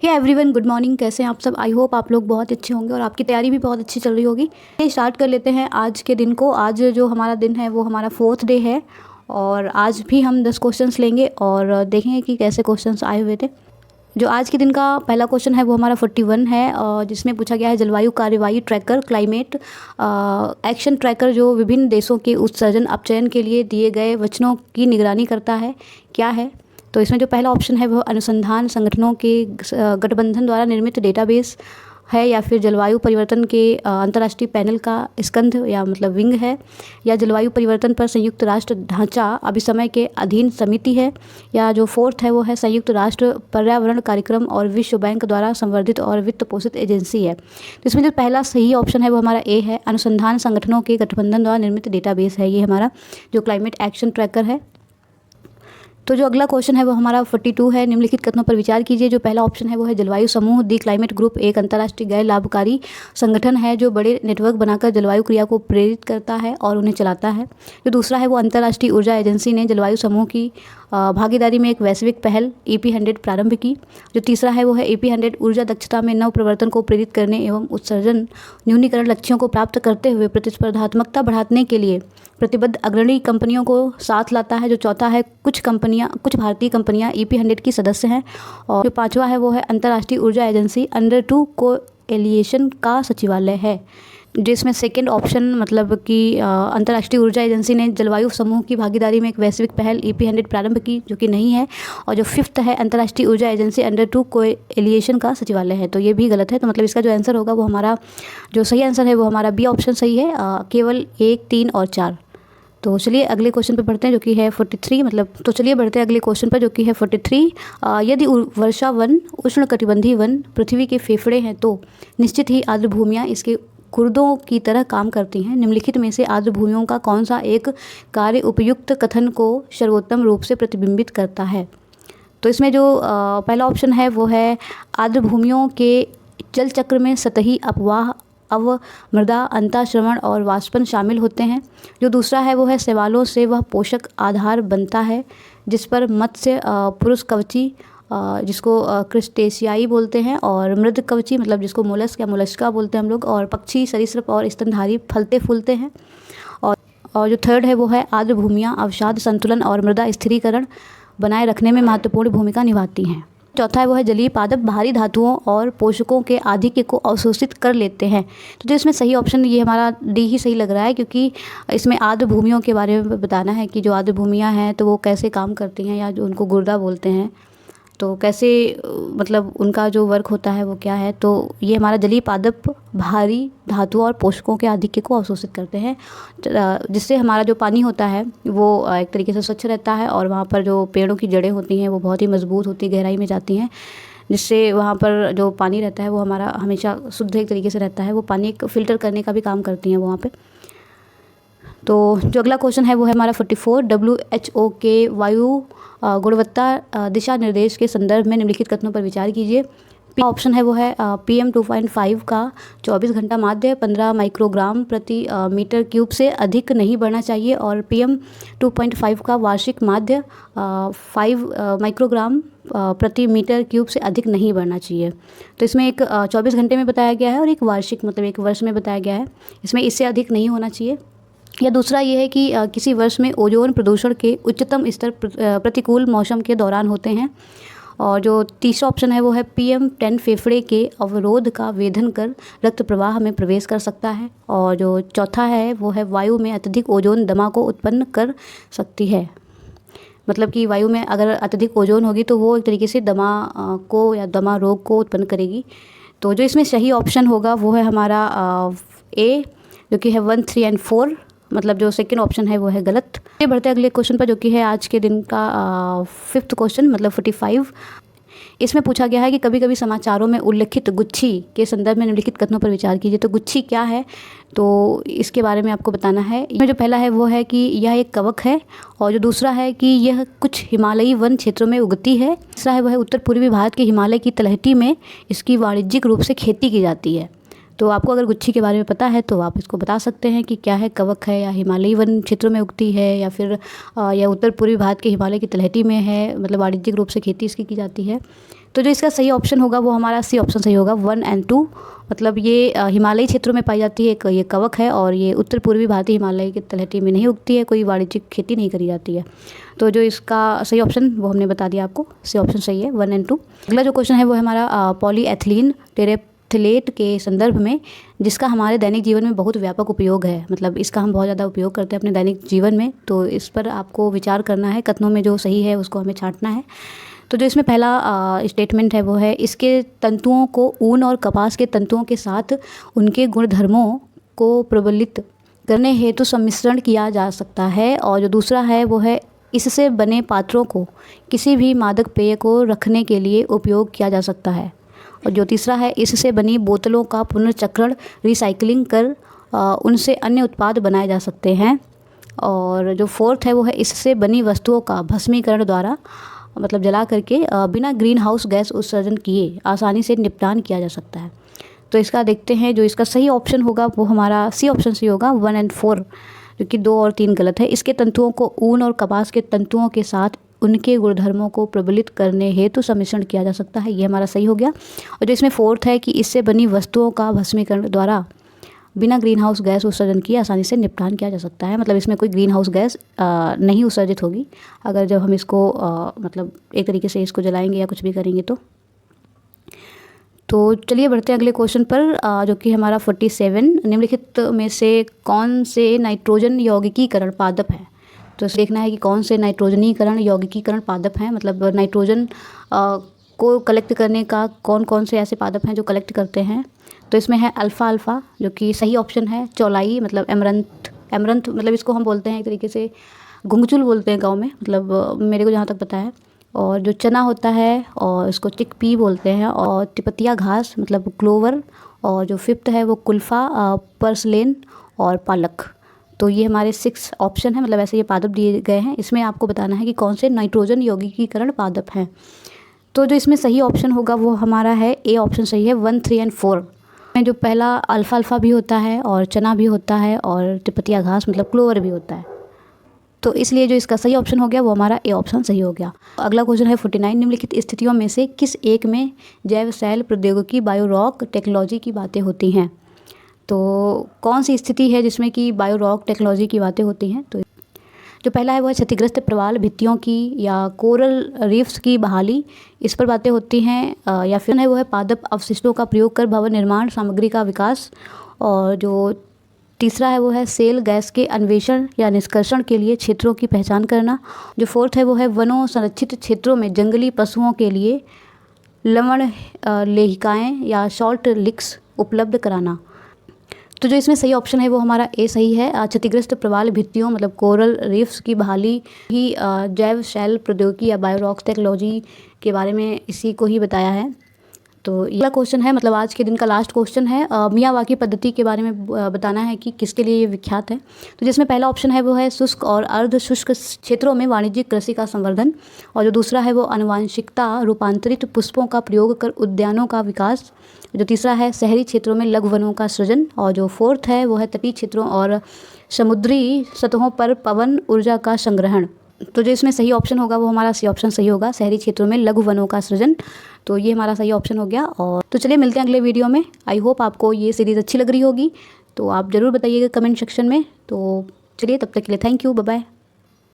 Hey everyone, good morning. कैसे हैं आप सब? आई होप आप लोग बहुत अच्छे होंगे और आपकी तैयारी भी बहुत अच्छी चल रही होगी। स्टार्ट कर लेते हैं आज के दिन को। आज जो हमारा दिन है वो हमारा 4th डे है और आज भी हम 10 क्वेश्चंस लेंगे और देखेंगे कि कैसे क्वेश्चंस आए हुए थे। जो आज के दिन का पहला क्वेश्चन है वो हमारा 41 है और जिसमें पूछा गया है जलवायु कार्यवाही ट्रैकर क्लाइमेट एक्शन ट्रैकर जो विभिन्न देशों के उत्सर्जन अपचयन के लिए दिए गए वचनों की निगरानी करता है, क्या है? तो इसमें जो पहला ऑप्शन है वह अनुसंधान संगठनों के गठबंधन द्वारा निर्मित डेटाबेस है, या फिर जलवायु परिवर्तन के अंतर्राष्ट्रीय पैनल का स्कंध या मतलब विंग है, या जलवायु परिवर्तन पर संयुक्त राष्ट्र ढांचा अभिसमय के अधीन समिति है, या जो 4th है वो है संयुक्त राष्ट्र पर्यावरण कार्यक्रम और विश्व बैंक द्वारा संवर्धित और वित्त पोषित एजेंसी है। तो इसमें जो पहला सही ऑप्शन है वो हमारा ए है, अनुसंधान संगठनों के गठबंधन द्वारा निर्मित डेटाबेस है। ये हमारा जो क्लाइमेट एक्शन ट्रैकर है। तो जो अगला क्वेश्चन है वो हमारा 42 है। निम्नलिखित कथनों पर विचार कीजिए। जो पहला ऑप्शन है वो है जलवायु समूह दी क्लाइमेट ग्रुप एक अंतर्राष्ट्रीय गैर लाभकारी संगठन है जो बड़े नेटवर्क बनाकर जलवायु क्रिया को प्रेरित करता है और उन्हें चलाता है। जो दूसरा है वो अंतर्राष्ट्रीय ऊर्जा एजेंसी ने जलवायु समूह की भागीदारी में एक वैश्विक पहल EP100 प्रारंभ की। जो तीसरा है वो है EP100 ऊर्जा दक्षता में नव प्रवर्तन को प्रेरित करने एवं उत्सर्जन न्यूनीकरण लक्ष्यों को प्राप्त करते हुए प्रतिस्पर्धात्मकता बढ़ाने के लिए प्रतिबद्ध अग्रणी कंपनियों को साथ लाता है। जो चौथा है कुछ भारतीय कंपनियां EP100 की सदस्य हैं। और जो पांचवा है वो है अंतर्राष्ट्रीय ऊर्जा एजेंसी अंडर 2 कोएलिशन का सचिवालय है। जिसमें सेकंड ऑप्शन मतलब कि अंतर्राष्ट्रीय ऊर्जा एजेंसी ने जलवायु समूह की भागीदारी में एक वैश्विक पहल EP100 प्रारंभ की, जो कि नहीं है। और जो 5th है अंतर्राष्ट्रीय ऊर्जा एजेंसी अंडर 2 कोएलिशन का सचिवालय है, तो ये भी गलत है। तो मतलब इसका जो आंसर होगा वो हमारा जो सही आंसर है वो हमारा बी ऑप्शन सही है, केवल 1, 3 और 4। तो चलिए अगले क्वेश्चन पे बढ़ते हैं जो कि है 43 मतलब। तो चलिए बढ़ते हैं अगले क्वेश्चन पर जो कि है 43। यदि वर्षा वन उष्णकटिबंधीय वन पृथ्वी के फेफड़े हैं तो निश्चित ही आर्द्र भूमियाँ इसके गुर्दों की तरह काम करती हैं। निम्नलिखित में से आर्द्र भूमियों का कौन सा एक कार्य उपयुक्त कथन को सर्वोत्तम रूप से प्रतिबिंबित करता है? तो इसमें जो पहला ऑप्शन है वो है आर्द्र भूमियों के जल चक्र में सतही अपवाह मृदा अंतःश्रवण और वाष्पन शामिल होते हैं। जो दूसरा है वो है शैवालों से वह पोषक आधार बनता है जिस पर मत्स्य पुरुष कवची जिसको क्रिस्टेशियाई बोलते हैं, और मृद कवची मतलब जिसको मोलस्क या मोलस्का बोलते हैं हम लोग, और पक्षी सरीसृप और स्तनधारी फलते फूलते हैं। और जो थर्ड है वो है आर्द्र भूमियाँ अवसाद संतुलन और मृदा स्थिरीकरण बनाए रखने में महत्वपूर्ण भूमिका निभाती हैं। चौथा है वो है जलीय पादप भारी धातुओं और पोषकों के आधिक्य को अवशोषित कर लेते हैं। तो जो इसमें सही ऑप्शन ये हमारा डी ही सही लग रहा है, क्योंकि इसमें आर्द्र भूमियों के बारे में बताना है कि जो आर्द्र भूमियाँ हैं तो वो कैसे काम करती हैं, या जो उनको गुर्दा बोलते हैं तो कैसे मतलब उनका जो वर्क होता है वो क्या है। तो ये हमारा जलीय पादप भारी धातुओं और पोषकों के आधिक्य को अवशोषित करते हैं, जिससे हमारा जो पानी होता है वो एक तरीके से स्वच्छ रहता है, और वहाँ पर जो पेड़ों की जड़ें होती हैं वो बहुत ही मजबूत होती गहराई में जाती हैं, जिससे वहाँ पर जो पानी रहता है वो हमारा हमेशा शुद्ध एक तरीके से रहता है। वो पानी एक फ़िल्टर करने का भी काम करती हैं वहाँ पे। तो जो अगला क्वेश्चन है वो है हमारा 44। WHO के वायु गुणवत्ता दिशा निर्देश के संदर्भ में निम्नलिखित कथनों पर विचार कीजिए। ऑप्शन है वो है PM 2.5 का 24 घंटा माध्य 15 माइक्रोग्राम प्रति मीटर क्यूब से अधिक नहीं बढ़ना चाहिए, और PM 2.5 का वार्षिक माध्य 5 माइक्रोग्राम प्रति मीटर क्यूब से अधिक नहीं बढ़ना चाहिए। तो इसमें एक 24 घंटे में बताया गया है और एक वार्षिक मतलब एक वर्ष में बताया गया है। इसमें इससे अधिक नहीं होना चाहिए। या दूसरा ये है कि किसी वर्ष में ओजोन प्रदूषण के उच्चतम स्तर प्रतिकूल मौसम के दौरान होते हैं। और जो तीसरा ऑप्शन है वो है PM 10 फेफड़े के अवरोध का वेधन कर रक्त प्रवाह में प्रवेश कर सकता है। और जो चौथा है वो है वायु में अत्यधिक ओजोन दमा को उत्पन्न कर सकती है। मतलब कि वायु में अगर अत्यधिक ओजोन होगी तो वो एक तरीके से दमा को या दमा रोग को उत्पन्न करेगी। तो जो इसमें सही ऑप्शन होगा वो है हमारा ए, जो कि है 1, 3 और 4। मतलब जो सेकंड ऑप्शन है वो है गलत। ये बढ़ते अगले क्वेश्चन पर जो कि है आज के दिन का 5th क्वेश्चन मतलब 45। इसमें पूछा गया है कि कभी कभी समाचारों में उल्लिखित गुच्छी के संदर्भ में निम्नलिखित कथनों पर विचार कीजिए। तो गुच्छी क्या है, तो इसके बारे में आपको बताना है। इसमें जो पहला है वो है कि यह एक कवक है, और जो दूसरा है कि यह कुछ हिमालयी वन क्षेत्रों में उगती है। तीसरा है वह उत्तर पूर्वी भारत के हिमालय की तलहटी में इसकी वाणिज्यिक रूप से खेती की जाती है। तो आपको अगर गुच्छी के बारे में पता है तो आप इसको बता सकते हैं कि क्या है, कवक है या हिमालयी वन क्षेत्रों में उगती है, या फिर या उत्तर पूर्वी भारत के हिमालय की तलहटी में है, मतलब वाणिज्यिक रूप से खेती इसकी की जाती है। तो जो इसका सही ऑप्शन होगा वो हमारा सी ऑप्शन सही होगा, 1 और 2। मतलब ये हिमालयी क्षेत्रों में पाई जाती है, ये कवक है और ये उत्तर पूर्वी भारतीय हिमालय की तलहटी में नहीं उगती है, कोई वाणिज्यिक खेती नहीं करी जाती है। तो जो इसका सही ऑप्शन वो हमने बता दिया आपको, सी ऑप्शन सही है, 1 और 2। अगला जो क्वेश्चन है वो हमारा पॉलीएथिलीन टेरेप्थलेट के संदर्भ में, जिसका हमारे दैनिक जीवन में बहुत व्यापक उपयोग है। मतलब इसका हम बहुत ज़्यादा उपयोग करते हैं अपने दैनिक जीवन में, तो इस पर आपको विचार करना है, कथनों में जो सही है उसको हमें छांटना है। तो जो इसमें पहला स्टेटमेंट है वो है, इसके तंतुओं को ऊन और कपास के तंतुओं के साथ उनके गुणधर्मों को प्रबलित करने हेतु सम्मिश्रण किया जा सकता है। और जो दूसरा है वो है, इससे बने पात्रों को किसी भी मादक पेय को रखने के लिए उपयोग किया जा सकता है। और जो तीसरा है, इससे बनी बोतलों का पुनर्चक्रण रिसाइकलिंग कर उनसे अन्य उत्पाद बनाए जा सकते हैं। और जो फोर्थ है वो है, इससे बनी वस्तुओं का भस्मीकरण द्वारा, मतलब जला करके बिना ग्रीन हाउस गैस उत्सर्जन किए आसानी से निपटान किया जा सकता है। तो इसका देखते हैं, जो इसका सही ऑप्शन होगा वो हमारा सी ऑप्शन सही होगा, 1 और 4, जो कि 2 और 3 गलत है। इसके तंतुओं को ऊन और कपास के तंतुओं के साथ उनके गुणधर्मों को प्रबलित करने हेतु सम्मिश्रण किया जा सकता है, ये हमारा सही हो गया। और जो इसमें फोर्थ है कि इससे बनी वस्तुओं का भस्मीकरण द्वारा बिना ग्रीन हाउस गैस उत्सर्जन किए आसानी से निपटान किया जा सकता है। मतलब इसमें कोई ग्रीन हाउस गैस नहीं उत्सर्जित होगी अगर जब हम इसको मतलब एक तरीके से इसको जलाएंगे या कुछ भी करेंगे तो चलिए बढ़ते हैं अगले क्वेश्चन पर, जो कि हमारा 47, निम्नलिखित में से कौन से नाइट्रोजन यौगिकीकरण पादप है। तो देखना है कि कौन से नाइट्रोजनीकरण यौगिकीकरण पादप हैं, मतलब नाइट्रोजन को कलेक्ट करने का कौन कौन से ऐसे पादप हैं जो कलेक्ट करते हैं। तो इसमें है अल्फ़ा अल्फ़ा, जो कि सही ऑप्शन है। चौलाई मतलब एमरंथ मतलब इसको हम बोलते हैं एक तरीके से घुंघचुल बोलते हैं गांव में, मतलब मेरे को जहाँ तक पता है। और जो चना होता है और इसको चिकपी बोलते हैं। और तिपतिया घास मतलब क्लोवर। और जो फिफ्थ है वो कुल्फा, पर्सलेन और पालक। तो ये हमारे 6 ऑप्शन है, मतलब ऐसे ये पादप दिए गए हैं। इसमें आपको बताना है कि कौन से नाइट्रोजन यौगिकीकरण पादप हैं। तो जो इसमें सही ऑप्शन होगा वो हमारा है ए ऑप्शन सही है, 1, 3 और 4 में जो पहला अल्फ़ा अल्फ़ा भी होता है और चना भी होता है और तिपतिया घास मतलब क्लोवर भी होता है। तो इसलिए जो इसका सही ऑप्शन हो गया वो हमारा ए ऑप्शन सही हो गया। अगला क्वेश्चन है 49, निम्नलिखित स्थितियों में से किस एक में जैव शैल प्रौद्योगिकी बायोरॉक टेक्नोलॉजी की बातें होती हैं। तो कौन सी स्थिति है जिसमें कि बायोरॉक टेक्नोलॉजी की बातें होती हैं। तो जो पहला है वो है क्षतिग्रस्त प्रवाल भित्तियों की या कोरल रीफ्स की बहाली, इस पर बातें होती हैं। या फिर है वो है पादप अवशिष्टों का प्रयोग कर भवन निर्माण सामग्री का विकास। और जो तीसरा है वो है सेल गैस के अन्वेषण या निष्कर्षण के लिए क्षेत्रों की पहचान करना। जो फोर्थ है वो है वनों संरक्षित क्षेत्रों में जंगली पशुओं के लिए लवण लेहिकाएँ या सॉल्ट लिक्स उपलब्ध कराना। तो जो इसमें सही ऑप्शन है वो हमारा ए सही है। क्षतिग्रस्त प्रवाल भित्तियों मतलब कोरल रीफ्स की बहाली ही जैव शैल प्रौद्योगिकी या बायोरॉक टेक्नोलॉजी के बारे में इसी को ही बताया है। तो अगला क्वेश्चन है, मतलब आज के दिन का लास्ट क्वेश्चन है, मियावाकी पद्धति के बारे में बताना है कि किसके लिए ये विख्यात है। तो जिसमें पहला ऑप्शन है वो है शुष्क और अर्ध शुष्क क्षेत्रों में वाणिज्यिक कृषि का संवर्धन। और जो दूसरा है वो आनुवांशिकता रूपांतरित पुष्पों का प्रयोग कर उद्यानों का विकास। जो तीसरा है शहरी क्षेत्रों में लघु वनों का सृजन। और जो फोर्थ है वो है तटीय क्षेत्रों और समुद्री सतहों पर पवन ऊर्जा का संग्रहण। तो जो इसमें सही ऑप्शन होगा वो हमारा सी ऑप्शन सही होगा, शहरी क्षेत्रों में लघु वनों का सृजन। तो ये हमारा सही ऑप्शन हो गया। और तो चलिए मिलते हैं अगले वीडियो में। आई होप आपको ये सीरीज़ अच्छी लग रही होगी, तो आप ज़रूर बताइएगा कमेंट सेक्शन में। तो चलिए तब तक के लिए थैंक यू, बाय बाय।